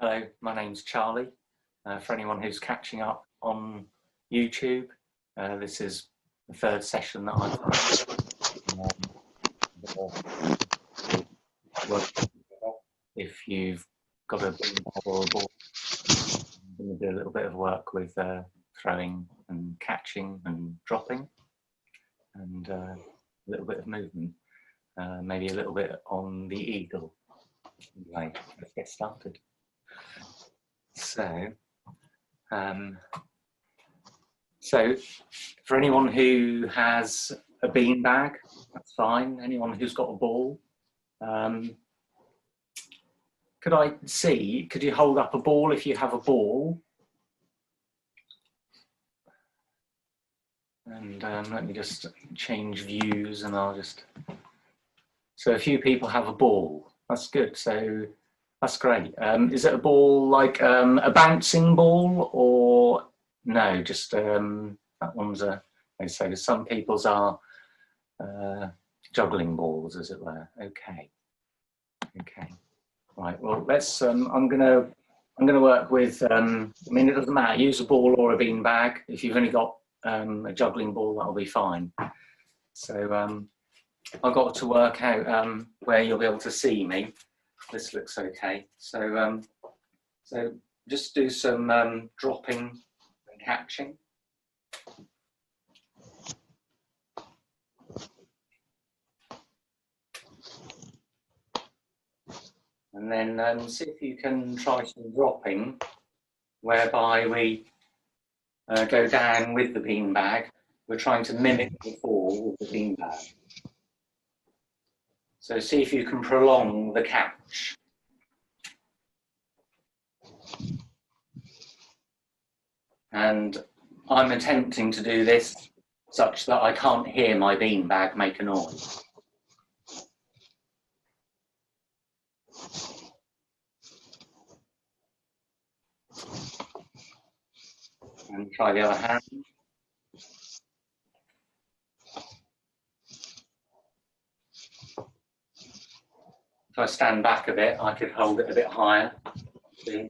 Hello, my name's Charlie. For anyone who's catching up on YouTube, this is the third session that I've done. If you've got a beanbag or a ball, I'm going to do a little bit of work with throwing and catching and dropping, and a little bit of movement, maybe a little bit on the eagle. Anyway, let's get started. So for anyone who has a beanbag, that's fine. Anyone who's got a ball, could you hold up a ball if you have a ball? And let me just change views, and so a few people have a ball. That's good. So that's great. Is it a ball like a bouncing ball, or no? Just that one's so some people's are juggling balls, as it were. Okay. Right. Well, let's. I'm gonna work with. I mean, it doesn't matter. Use a ball or a beanbag. If you've only got a juggling ball, that'll be fine. So I've got to work out where you'll be able to see me. This looks okay. So so just do some dropping and catching. And then see if you can try some dropping, whereby we go down with the beanbag. We're trying to mimic the fall with the beanbag. So see if you can prolong the catch. And I'm attempting to do this such that I can't hear my beanbag make a noise. And try the other hand. If I stand back a bit, I could hold it a bit higher. See?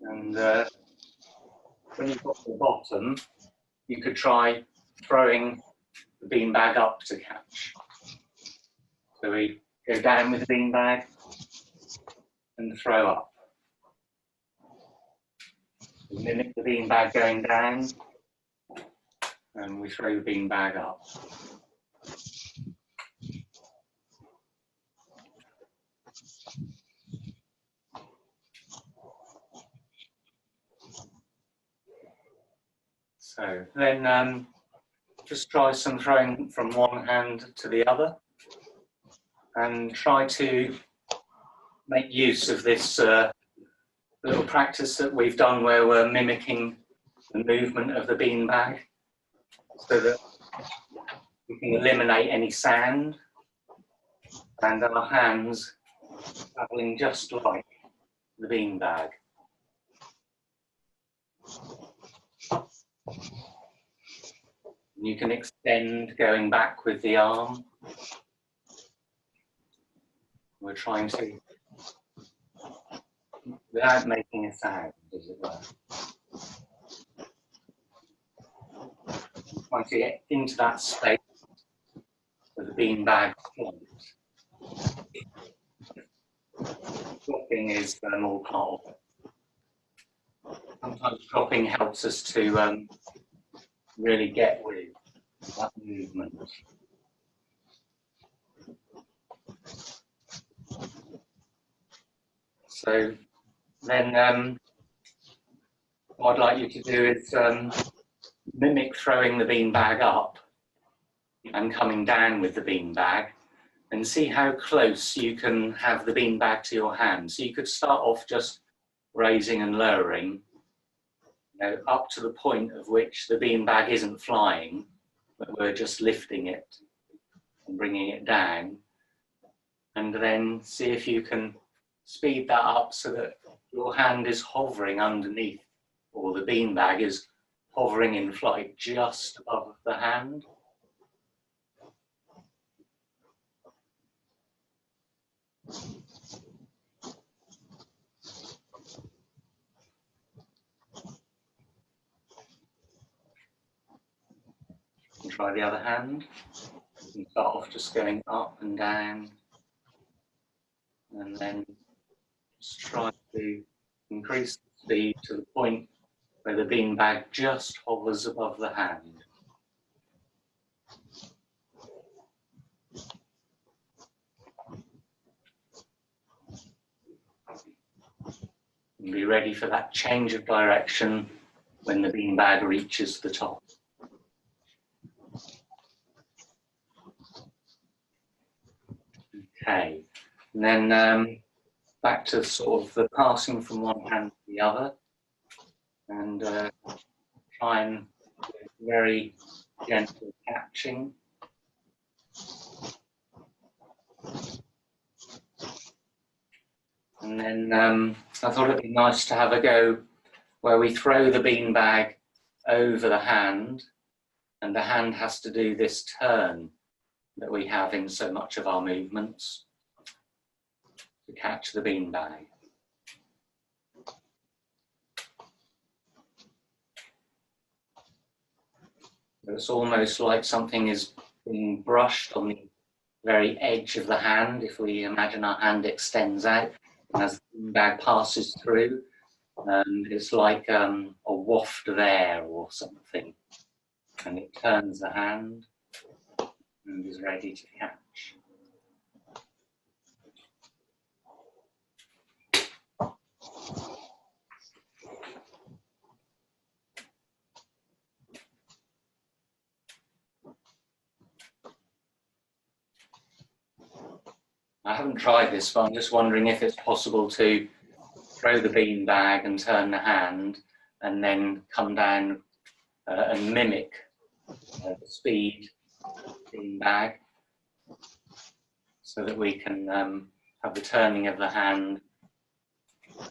And when you've got the bottom, you could try throwing the beanbag up to catch. So we go down with the beanbag and throw up. We mimic the beanbag going down, and we throw the beanbag up. So then just try some throwing from one hand to the other, and try to make use of this little practice that we've done where we're mimicking the movement of the beanbag, so that we can eliminate any sand, and our hands travelling just like the beanbag. You can extend going back with the arm. We're trying to, without making a sound, as it were. Trying to get into that space where the beanbag floats. Dropping is all part of it. Sometimes dropping helps us to really get with that movement. So then what I'd like you to do is mimic throwing the beanbag up and coming down with the beanbag, and see how close you can have the beanbag to your hand. So you could start off just raising and lowering, up to the point of which the beanbag isn't flying, but we're just lifting it and bringing it down. And then see if you can speed that up so that your hand is hovering underneath or the beanbag is hovering in flight just above the hand. And try the other hand. You can start off just going up and down, and then just try to increase the speed to the point where the beanbag just hovers above the hand. And be ready for that change of direction when the beanbag reaches the top. Okay, and then back to sort of the passing from one hand to the other, and try and do very gentle catching. And then I thought it'd be nice to have a go where we throw the beanbag over the hand, and the hand has to do this turn that we have in so much of our movements to catch the beanbag. It's almost like something is being brushed on the very edge of the hand. If we imagine our hand extends out, and as the beanbag passes through, it's like a waft of air or something, and it turns the hand and is ready to catch. I haven't tried this, but I'm just wondering if it's possible to throw the beanbag and turn the hand, and then come down and mimic the speed of the beanbag, so that we can have the turning of the hand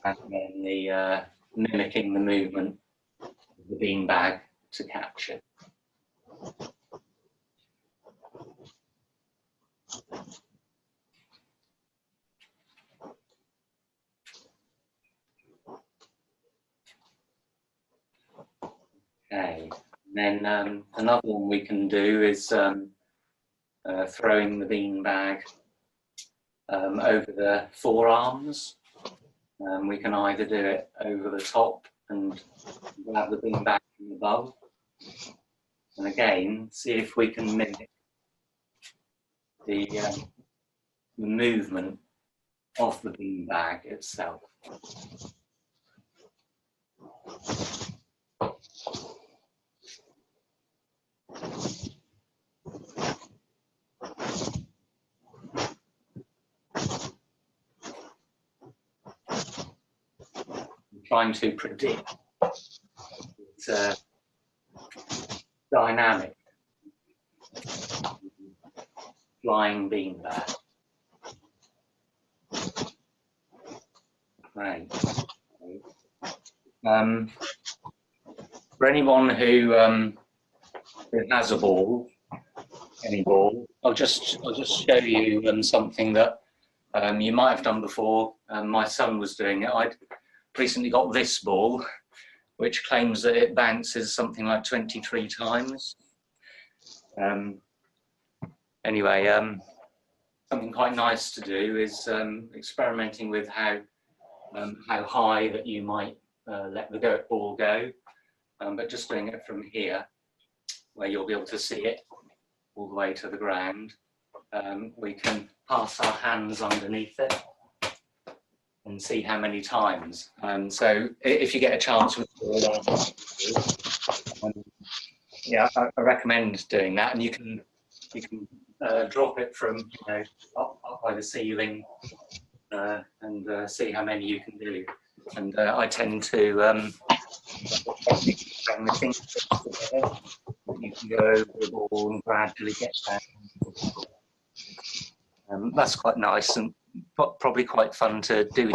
and then the mimicking the movement of the beanbag to catch it. Okay, and then another one we can do is throwing the beanbag over the forearms. We can either do it over the top and grab the beanbag from above, and again see if we can mimic the movement of the beanbag itself. Trying to predict its dynamic flying beanbag. Right. For anyone who has a ball, any ball, I'll just show you something that you might have done before. My son was doing it. I'd recently got this ball, which claims that it bounces something like 23 times. Anyway, something quite nice to do is experimenting with how high that you might let the ball go, but just doing it from here, where you'll be able to see it all the way to the ground. We can pass our hands underneath it and see how many times. So if you get a chance with yeah, I recommend doing that, and you can drop it from up by the ceiling and see how many you can do. And I tend to bring the fingers together. You can go over the ball and gradually get down. That's quite nice and probably quite fun to do.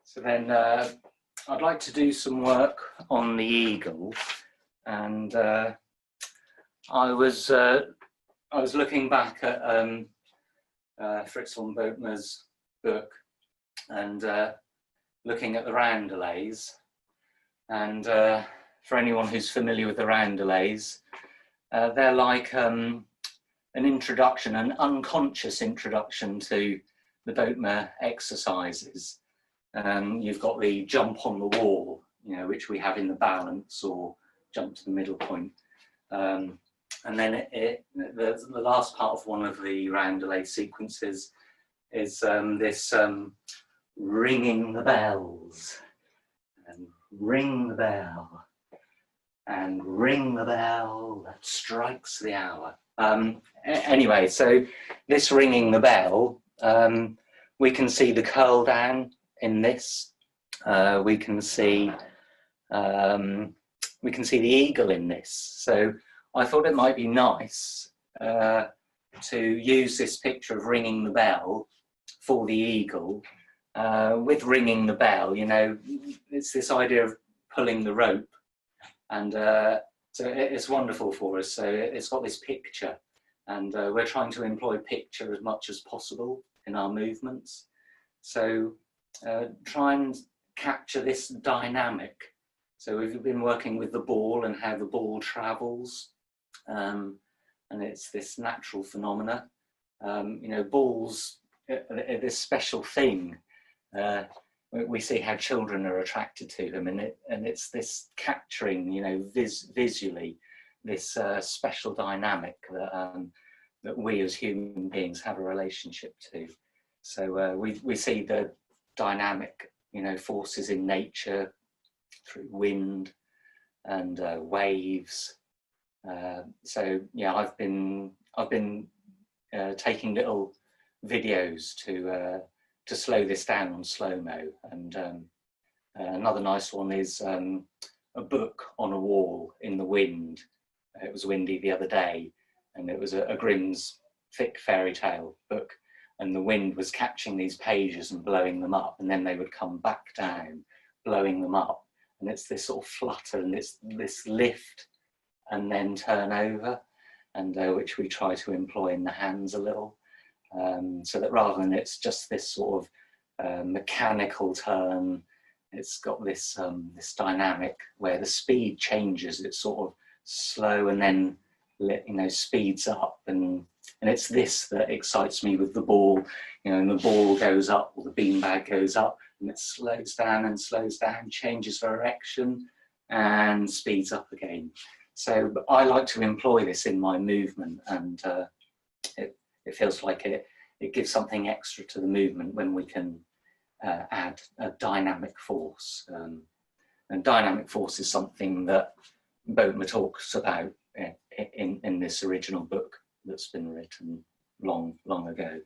So then I'd like to do some work on the eagle, and I was looking back at Fritz von Bothmer's book and looking at the roundelays, and for anyone who's familiar with the roundelays, they're like an introduction, an unconscious introduction to the Bothmer exercises. You've got the jump on the wall, you know, which we have in the balance, or jump to the middle point. And then the last part of one of the roundelay sequences is this ringing the bells, and ring the bell, and ring the bell that strikes the hour. Anyway, so this ringing the bell, we can see the curl down in this. We can see the eagle in this. So I thought it might be nice to use this picture of ringing the bell for the eagle. With ringing the bell, you know, it's this idea of pulling the rope, and so it's wonderful for us. So it's got this picture, and we're trying to employ picture as much as possible in our movements. So try and capture this dynamic. So we've been working with the ball and how the ball travels, and it's this natural phenomena. You know, balls are this special thing. We see how children are attracted to them, and it's this capturing, you know, visually, this special dynamic that we as human beings have a relationship to. So we see the dynamic, you know, forces in nature through wind and waves. So yeah, I've been taking little videos to slow this down on slow-mo, and another nice one is a book on a wall in the wind. It was windy the other day, and it was a Grimm's thick fairy tale book, and the wind was catching these pages and blowing them up, and then they would come back down, blowing them up, and it's this sort of flutter and this lift and then turn over, and which we try to employ in the hands a little. So that rather than it's just this sort of mechanical turn, it's got this this dynamic where the speed changes. It's sort of slow and then, you know, speeds up, and it's this that excites me with the ball. You know, and the ball goes up, or the beanbag goes up, and it slows down, changes direction, and speeds up again. So I like to employ this in my movement, and it feels like it gives something extra to the movement when we can add a dynamic force. And dynamic force is something that Bothmer talks about in this original book that's been written long ago.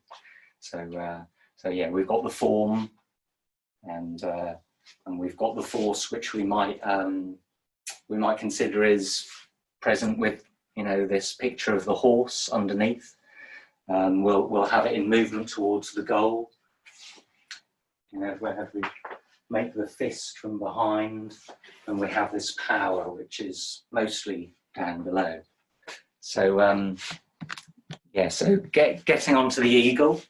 So so yeah, we've got the form, and we've got the force, which we might consider is present with, you know, this picture of the horse underneath. We'll have it in movement towards the goal. You know, where we make the fist from behind, and we have this power, which is mostly down below. So yeah, so getting onto the eagle,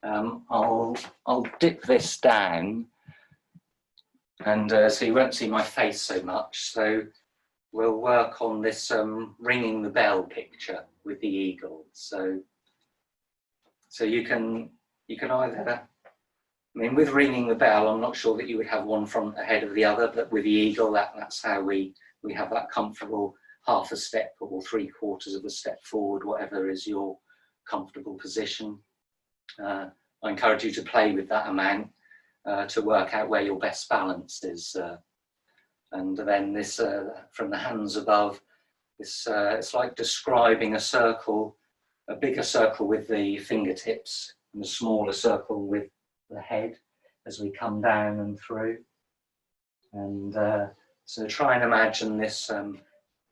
I'll dip this down, and so you won't see my face so much. So we'll work on this ringing the bell picture with the eagle. So you can either, I mean, with ringing the bell, I'm not sure that you would have one front ahead of the other, but with the eagle, that's how we have that comfortable half a step or 3/4 of a step forward, whatever is your comfortable position. I encourage you to play with that amount to work out where your best balance is. And then this, from the hands above, this, it's like describing a circle, a bigger circle with the fingertips, and a smaller circle with the head as we come down and through. And so try and imagine this,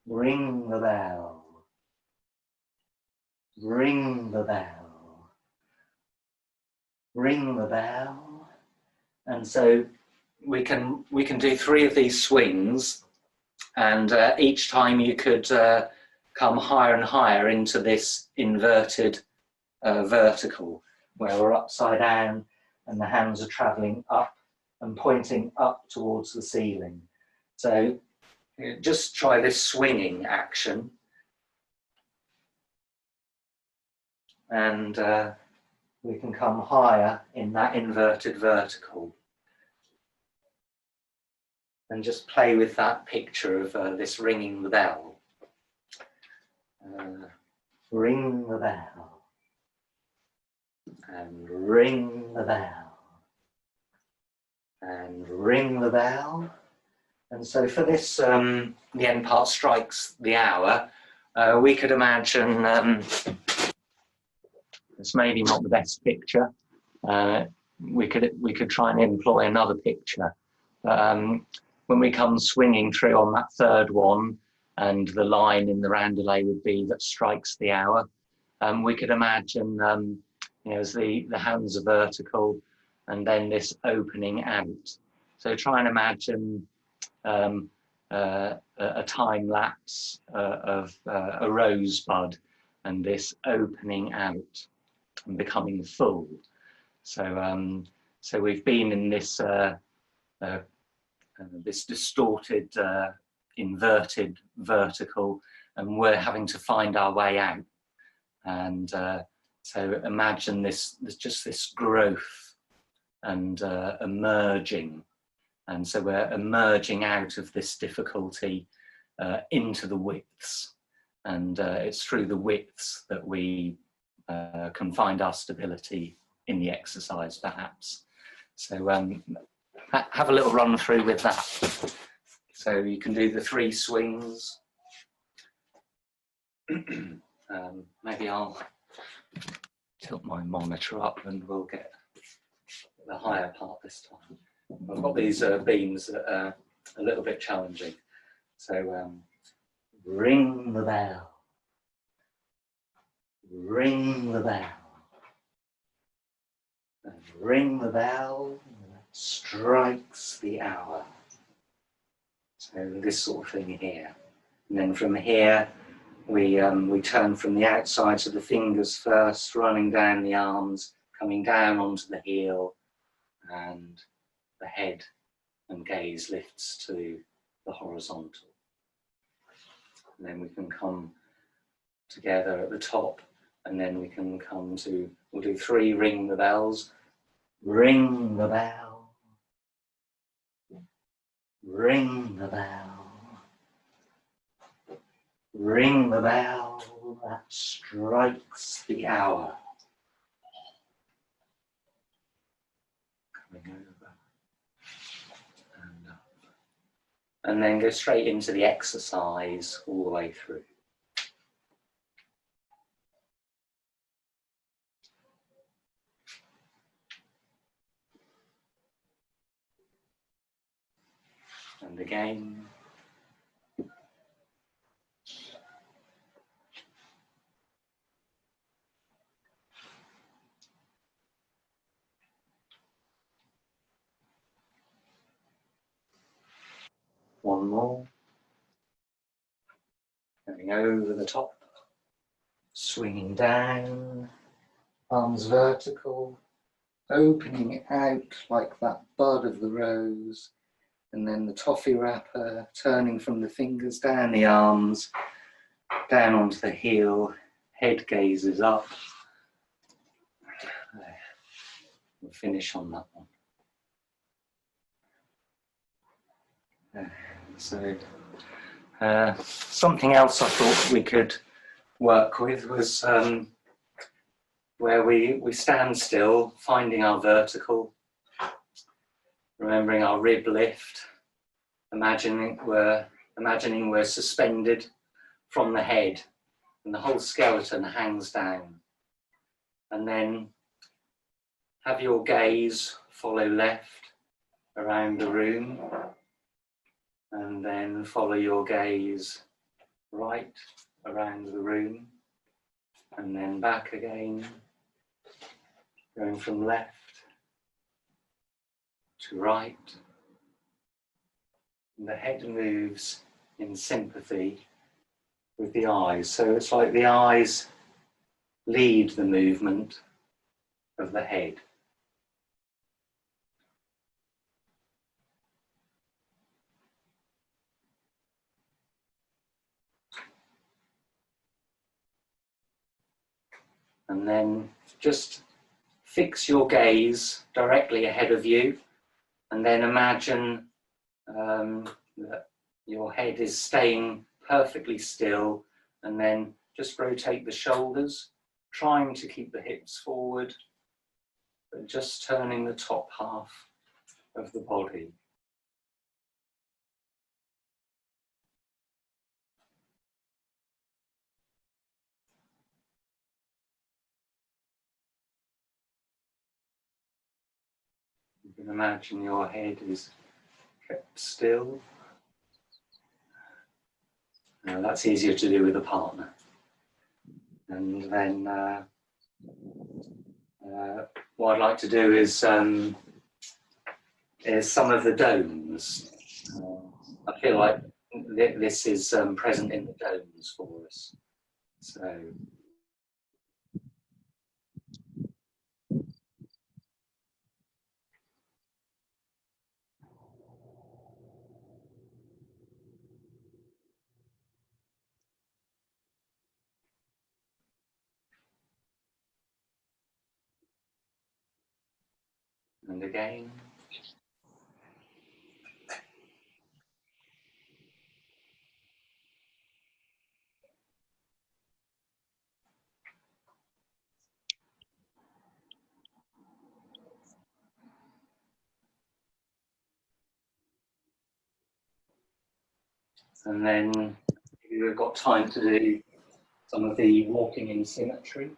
ring the bell, ring the bell, ring the bell. And so we can do 3 of these swings, and each time you could come higher and higher into this inverted vertical, where we're upside down and the hands are travelling up and pointing up towards the ceiling. So just try this swinging action, and we can come higher in that inverted vertical. And just play with that picture of this ringing the bell. Ring the bell. And ring the bell. And ring the bell. And so for this, the end part strikes the hour, we could imagine, it's maybe not the best picture, we could try and employ another picture. When we come swinging through on that 3rd one, and the line in the roundelay would be that strikes the hour, we could imagine, you know, as the hands are vertical, and then this opening out. So try and imagine a time lapse of a rosebud, and this opening out and becoming full. So so we've been in this this distorted, inverted vertical, and we're having to find our way out. And so imagine this just this growth and emerging. And so we're emerging out of this difficulty into the widths. And it's through the widths that we can find our stability in the exercise, perhaps. So have a little run through with that. So you can do the 3 swings. Maybe I'll tilt my monitor up and we'll get the higher part this time. I've got these beams that are a little bit challenging. So ring the bell. Ring the bell. And ring the bell. Strikes the hour. So this sort of thing here. And then from here, we turn from the outsides of the fingers first, running down the arms, coming down onto the heel, and the head and gaze lifts to the horizontal. And then we can come together at the top, and then we can come to, we'll do 3 ring the bells. Ring the bell. Ring the bell. Ring the bell that strikes the hour. Coming over and up. And then go straight into the exercise all the way through. And again. One more. Going over the top. Swinging down. Arms vertical. Opening it out like that bud of the rose. And then the toffee wrapper, turning from the fingers down the arms, down onto the heel, head gazes up. We'll finish on that one. So something else I thought we could work with was where we stand still, finding our vertical, remembering our rib lift, imagining we're suspended from the head and the whole skeleton hangs down. And then have your gaze follow left around the room, and then follow your gaze right around the room, and then back again, going from left to right. And the head moves in sympathy with the eyes. So it's like the eyes lead the movement of the head. And then just fix your gaze directly ahead of you, and then imagine that your head is staying perfectly still, and then just rotate the shoulders, trying to keep the hips forward, but just turning the top half of the body. You can imagine your head is kept still. Now that's easier to do with a partner. And then what I'd like to do is some of the domes. I feel like this is present in the domes for us. So. And again. And then we've got time to do some of the walking in symmetry.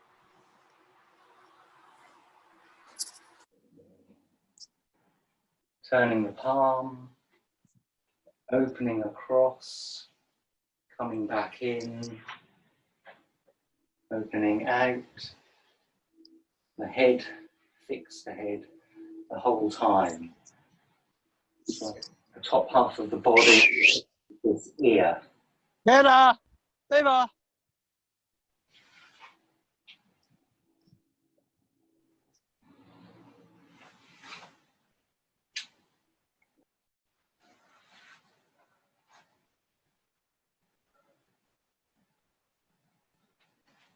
Turning the palm, opening across, coming back in, opening out, the head, fix the head the whole time. So the top half of the body is ear. Hera! Deva!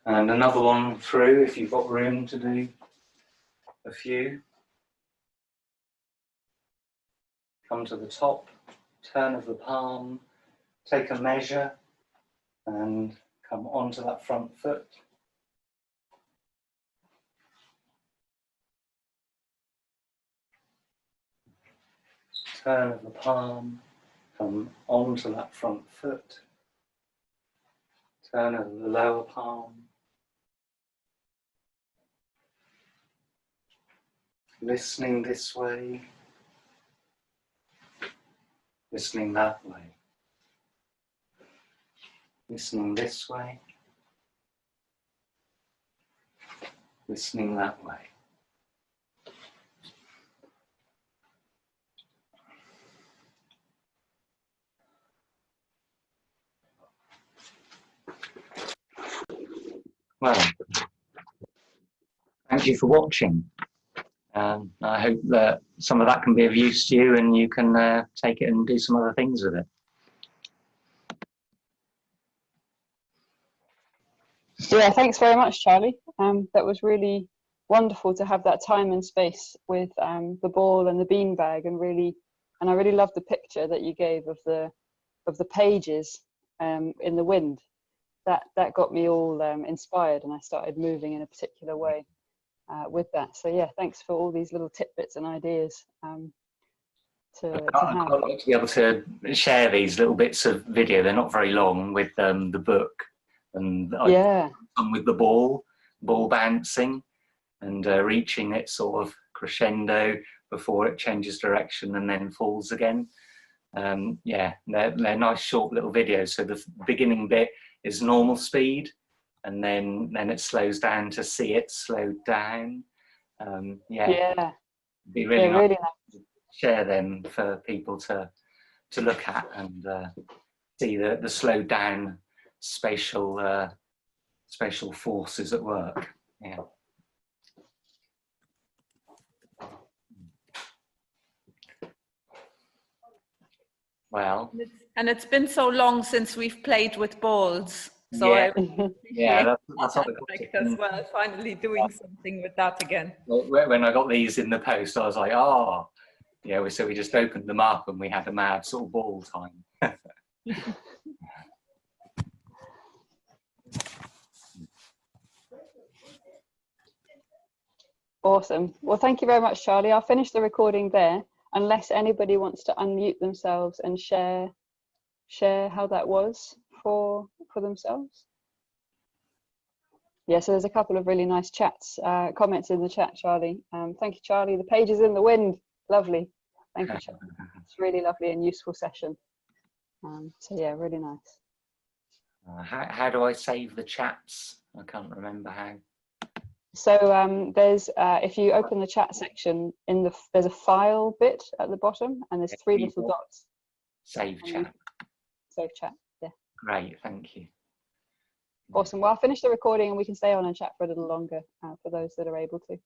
And another one through if you've got room to do a few. Come to the top, turn of the palm, take a measure and come onto that front foot. Turn of the palm, come onto that front foot. Turn of the lower palm. Listening this way. Listening that way. Listening this way. Listening that way. Well, thank you for watching. I hope that some of that can be of use to you and you can take it and do some other things with it. Yeah, thanks very much, Charlie. That was really wonderful to have that time and space with the ball and the beanbag, and I really loved the picture that you gave of the pages in the wind. That got me all inspired, and I started moving in a particular way with that. So yeah, thanks for all these little tidbits and ideas to have. I'd like to be able to share these little bits of video. They're not very long with the book, and Yeah. with the ball bouncing and reaching its sort of crescendo before it changes direction and then falls again. Yeah, they're nice short little videos. So the beginning bit is normal speed, and then it slows down to see it slowed down. Yeah, Yeah. it'd be really Yeah, nice really to share them for people to look at and see the slowed down spatial spatial forces at work. Yeah. Well, and it's been so long since we've played with balls, so yeah, yeah, that's what as well. Finally doing something with that again. When I got these in the post, I was like, oh, yeah. So we just opened them up and we had a mad sort of ball time. Awesome. Well, thank you very much, Charlie. I'll finish the recording there, unless anybody wants to unmute themselves and share how that was for themselves. Yeah, so there's a couple of really nice chats, comments in the chat, Charlie. Thank you, Charlie. The page is in the wind. Lovely. Thank you, Charlie. It's a really lovely and useful session. So yeah, really nice. How do I save the chats? I can't remember how. So there's if you open the chat section, there's a file bit at the bottom, and there's 3 little dots. Save chat. Save chat. Yeah. Great, thank you. Awesome. Well, I'll finish the recording and we can stay on and chat for a little longer for those that are able to.